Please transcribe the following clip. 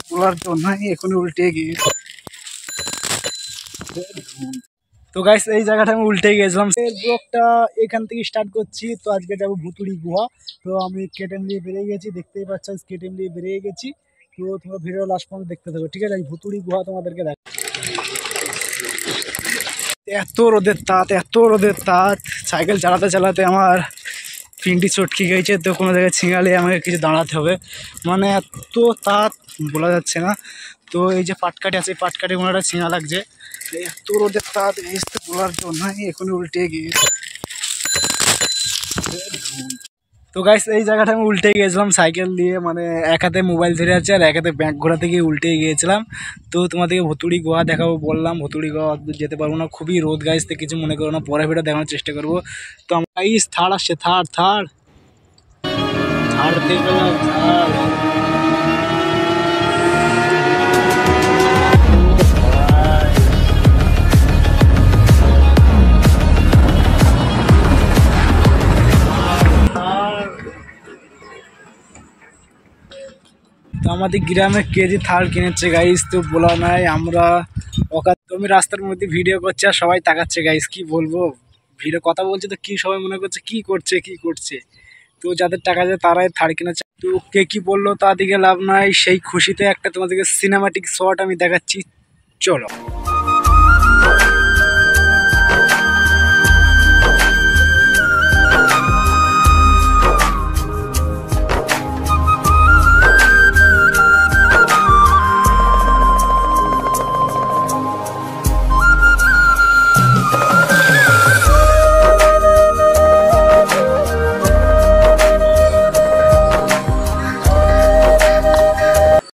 বলার জন্য এখনই উল্টে গিয়ে। তো গাইস এই জায়গাটা আমি উল্টে গিয়েছিলাম। ব্লগটা এখান থেকে স্টার্ট করছি। তো আজকে যাবো ভুতুড়ি গুহা। তো আমি কেটেন দিয়ে বেরিয়ে গেছি, দেখতেই পাচ্ছ কেটেন দিয়ে বেরিয়ে গেছি। তো তোমরা ভিডিও লাস্ট পর্যন্ত দেখতে থাকো, ঠিক আছে? ভুতুড়ি গুহা তোমাদেরকে দেখ। এত রোদের তাপ, এত রোদের তাপ, সাইকেল চালাতে চালাতে আমার পিন্ডি চটকে গেছে। তো কোনো জায়গায় ছিঙালে আমাকে কিছু দাঁড়াতে হবে, মানে এত তাপ বলা যাচ্ছে না। তো এই যে পাটকাঠি আছে, পাটকাঠি কোনো একটা ছিঙা লাগছে। এত রোদের তাপ এসে বলার জন্য এখনই উল্টে গিয়ে। তো গাইস এই জায়গাটা আমি উল্টে গিয়েছিলাম সাইকেল দিয়ে, মানে এক হাতে মোবাইল ধরে আছে আর এক হাতে ব্যাগ ঘোরাতে গিয়ে উল্টে গিয়েছিলাম। তো তোমাদেরকে ভুতুড়ি গুহা দেখাবো বললাম, ভুতুড়ি গুহা অতদূর যেতে পারবো না, খুবই রোদ গাইস, তো কিছু মনে করো না, পরে ভিডিও দেখানোর চেষ্টা করবো। তো আমার গাইস থার্ড আসছে, থার্ড থার্ড থার্ড দেখবে না, থার্ড। তো আমাদের গ্রামে কেজি থাল কিনেছে গাইস, তো বলা নাই আমরা ওকা। তুমি রাস্তার মধ্যে ভিডিও করছে আর সবাই তাকাচ্ছে গাইস, কি বলবো, ভিডিও কথা বলছে তো কি সবাই মনে করছে কি করছে কি করছে। তো যাদের টাকা আছে তারাই থার কিনেছে। তো কে কি বললো তা দিকে লাভ নাই, সেই খুশিতে একটা তোমাদেরকে সিনেমাটিক শট আমি দেখাচ্ছি, চলো।